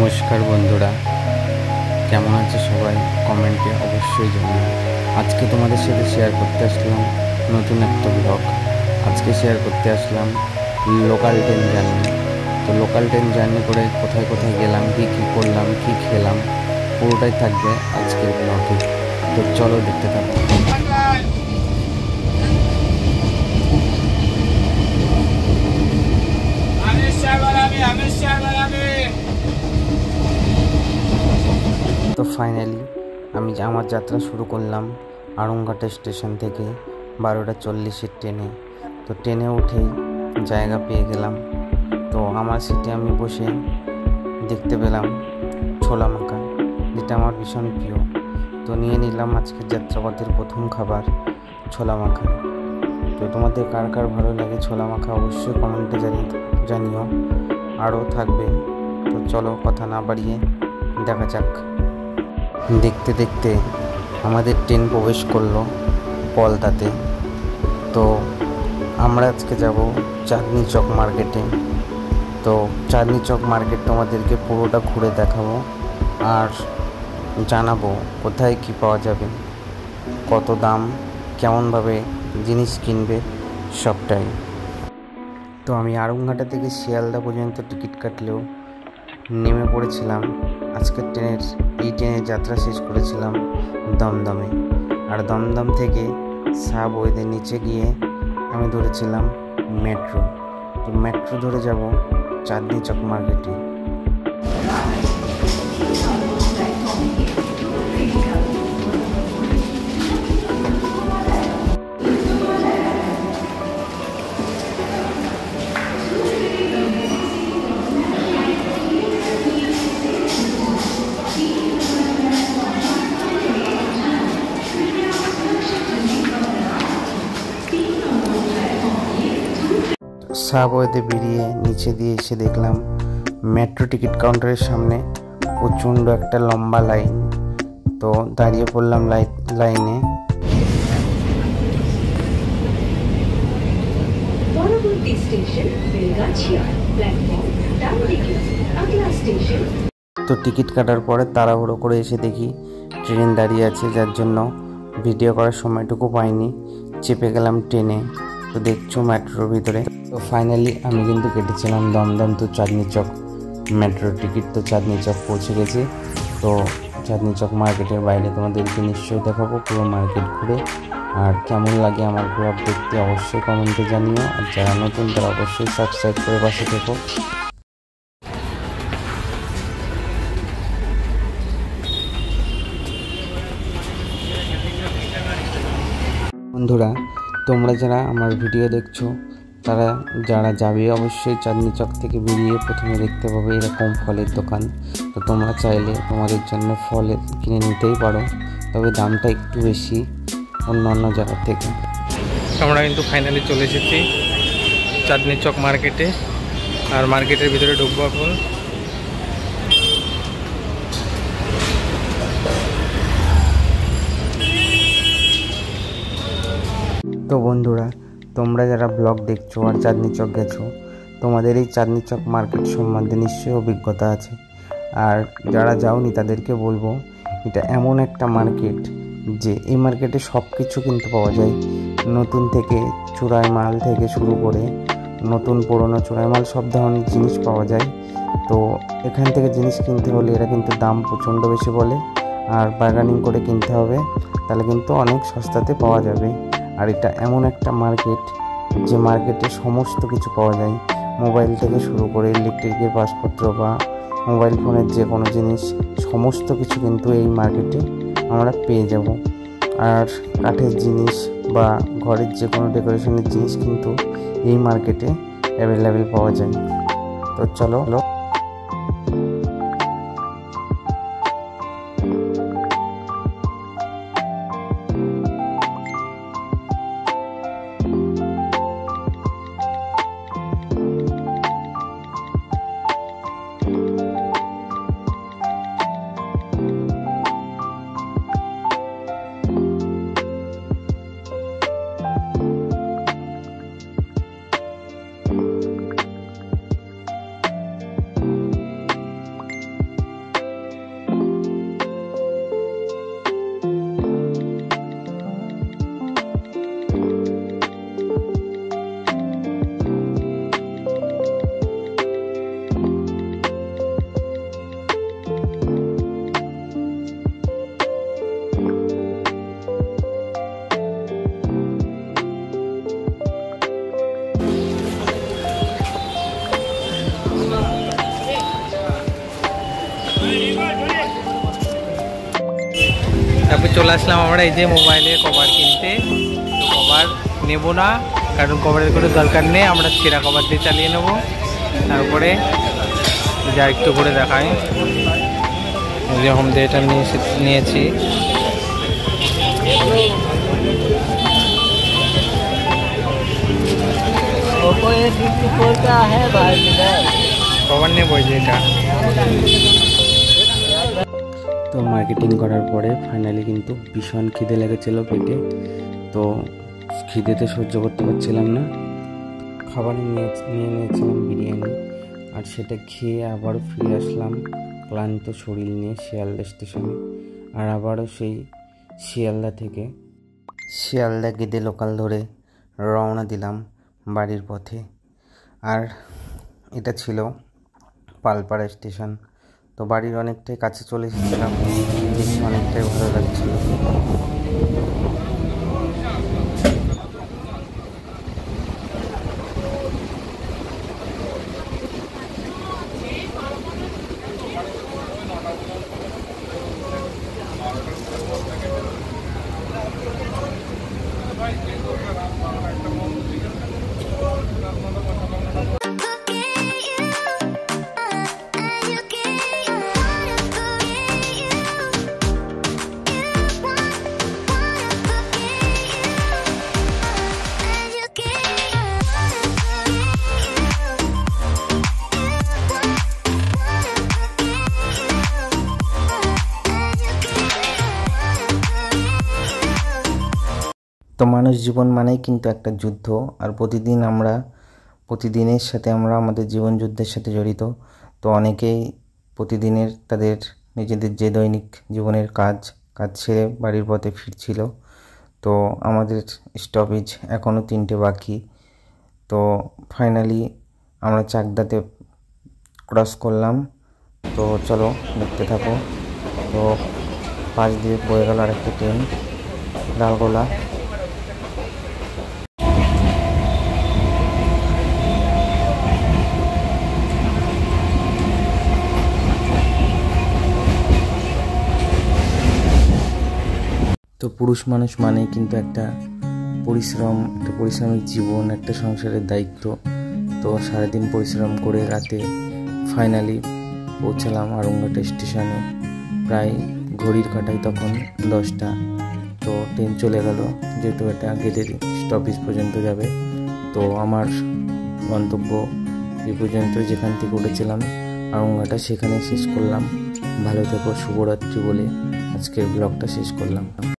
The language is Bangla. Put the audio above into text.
নমস্কার বন্ধুরা, কেমন আছে সবাই? কমেন্টে অবশ্যই জানিও। আজকে তোমাদের সাথে শেয়ার করতে আসলাম নতুন একটা ব্লগ। আজকে শেয়ার করতে আসলাম লোকাল ট্রেন জার্নি। তো লোকাল ট্রেন জার্নি করে কোথায় কোথায় গেলাম, কী কী করলাম, কী খেলাম, পুরোটাই থাকবে আজকের ব্লগে। তো চলো দেখতে থাকো। তো ফাইনালি আমি আমার যাত্রা শুরু করলাম আড়ংঘাট স্টেশন থেকে 12:40 ট্রেনে। তো ট্রেনে উঠেই জায়গা পেয়ে গেলাম। তো আমার সিটে আমি বসে দেখতে পেলাম ছোলা মাখা, যেটা আমার ভীষণ প্রিয়। তো নিয়ে নিলাম আজকের যাত্রাপথের প্রথম খাবার ছোলা মাখা। তো তোমাদের কার কার ভালো লাগে ছোলা মাখা অবশ্যই কমেন্টে জানিও। আরও থাকবে। তো চলো কথা না বাড়িয়ে দেখা যাক। দেখতে দেখতে আমাদের ট্রেন প্রবেশ করলো পলতাতে। তো আমরা আজকে যাব চাঁদনি চক মার্কেটে। তো চাঁদনি চক মার্কেট তোমাদেরকে পুরোটা ঘুরে দেখাবো আর জানাবো কোথায় কি পাওয়া যাবে, কত দাম, কেমনভাবে জিনিস কিনবে, সবটাই। তো আমি আড়ংঘাটা থেকে শিয়ালদা পর্যন্ত টিকিট কাটলেও নেমে পড়েছিলাম আজকের এই ট্রেনের যাত্রা শেষ করেছিলাম দমদমে। আর দমদম থেকে সাবওয়েতে নিচে গিয়ে আমি ধরেছিলাম মেট্রো। তো মেট্রো ধরে যাব চাঁদনি চক মার্কেটে। সাবওয়েতে বেরিয়ে নিচে দিয়ে এসে দেখলাম মেট্রো টিকিট কাউন্টারের সামনে প্রচণ্ড একটা লম্বা লাইন। তো দাঁড়িয়ে পড়লাম লাইনে। তো টিকিট কাটার পরে তাড়াহুড়ো করে এসে দেখি ট্রেন দাঁড়িয়ে আছে, যার জন্য ভিডিও করার সময়টুকু পাইনি। চেপে গেলাম ট্রেনে। তো দেখছো মেট্রোর ভিতরে। তো ফাইনালি আমি কিন্তু কেটেছিলাম দমদম টু চাঁদনি চক মেট্রোর টিকিট। তো চাঁদনি চক পৌঁছে গেছি। তো চাঁদনি চক মার্কেটের বাইরে তোমাদেরকে নিশ্চয়ই দেখাবো পুরো মার্কেট ঘুরে। আর কেমন লাগে আমার ব্লগ দেখতে অবশ্যই কমেন্টে জানিও। আর যারা নতুন তারা অবশ্যই সাবস্ক্রাইব করে পাশে থেকো। বন্ধুরা, তোমরা যারা আমার ভিডিও দেখছো তারা যারা যাবে অবশ্যই চাঁদনি চক থেকে বেরিয়ে প্রথমে দেখতে পাবে এরকম ফলের দোকান। তো তোমরা চাইলে তোমাদের জন্য ফল কিনে নিতেই পারো, তবে দামটা একটু বেশি অন্য জায়গার থেকে। আমরা কিন্তু ফাইনালি চলে এসেছি চাঁদনি চক মার্কেটে। আর মার্কেটের ভিতরে ঢুকবো এখন। তো বন্ধুরা, তোমরা যারা ব্লগ দেখছো আর চাঁদনি চক গেছো, তোমাদের এই চাঁদনি চক মার্কেট সম্বন্ধে নিশ্চয়ই অভিজ্ঞতা আছে। আর যারা যাওনি তাদেরকে বলবো, এটা এমন একটা মার্কেট যে এই মার্কেটে সব কিছু কিন্তু পাওয়া যায়। নতুন থেকে চূড়াই মাল থেকে শুরু করে নতুন পুরনো চূড়াই মাল সব ধরনের জিনিস পাওয়া যায়। তো এখান থেকে জিনিস কিনতে হলে এরা কিন্তু দাম প্রচণ্ড বেশি বলে, আর বার্গেনিং করে কিনতে হবে, তাহলে কিন্তু অনেক সস্তাতে পাওয়া যাবে। আর এটা এমন একটা মার্কেট যে মার্কেটে সমস্ত কিছু পাওয়া যায়, মোবাইল থেকে শুরু করে ইলেকট্রিকের পাসপত্র বা মোবাইল ফোনের যে কোনো জিনিস, সমস্ত কিছু কিন্তু এই মার্কেটে আমরা পেয়ে যাব। আর কাঠের জিনিস বা ঘরের যে কোনো ডেকোরেশনের জিনিস কিন্তু এই মার্কেটে অ্যাভেলেবেল পাওয়া যায়। তো চলো। তারপর চলে আসলাম আমরা এই যে মোবাইলের কভার কিনতে। তো কভার নেব না, কারণ কভারের কোনো দরকার নেই, আমরা ছেঁড়া কভার দিয়ে চালিয়ে নেব। তারপরে যা একটু করে দেখাই, যেরকম দিয়ে এটা নিয়েছি। কভার নেবো যে এটা। তো মার্কেটিং করার পরে ফাইনালি কিন্তু ভীষণ খিদে লেগেছিল পেটে। তো খিদেতে সহ্য করতে পারছিলাম না, খাবারে নিয়ে নিয়েছিলাম বিরিয়ানি। আর সেটা খেয়ে আবারও ফিরে আসলাম ক্লান্ত শরীর নিয়ে শিয়ালদা স্টেশনে। আর আবারও সেই শিয়ালদা গেদে লোকাল ধরে রওনা দিলাম বাড়ির পথে। আর এটা ছিল পালপাড়া স্টেশন। তো বাড়ির অনেকটাই কাছে চলে এসেছিলাম, দেখে অনেকটাই ভালো লাগছিল। তো মানুষ জীবন মানেই কিন্তু একটা যুদ্ধ। আর প্রতিদিনের সাথে আমরা আমাদের জীবন যুদ্ধের সাথে জড়িত। তো অনেকেই প্রতিদিনের তাদের নিজেদের যে দৈনিক জীবনের কাজ ছেড়ে বাড়ির পথে ফিরছিল। তো আমাদের স্টপেজ এখনও 3টে বাকি। তো ফাইনালি আমরা চাকদাতে ক্রস করলাম। তো চলো দেখতে থাকো। তো পাশ দিয়ে বয়ে গেল আরেকটা ট্রেন, লালগোলা। তো পুরুষ মানুষ মানেই কিন্তু একটা পরিশ্রমিক জীবন, একটা সংসারের দায়িত্ব। তো সারাদিন পরিশ্রম করে রাতে ফাইনালি পৌঁছালাম আরংঘাটা স্টেশনে। প্রায় ঘড়ির কাঁটায় তখন 10টা। তো ট্রেন চলে গেল, যেহেতু এটা গেদের স্টপেজ পর্যন্ত যাবে। তো আমার গন্তব্য এই পর্যন্ত, যেখান থেকে উঠেছিলাম আরংঘাটা, সেখানে শেষ করলাম। ভালো থেকো, শুভরাত্রি বলে আজকের ব্লগটা শেষ করলাম।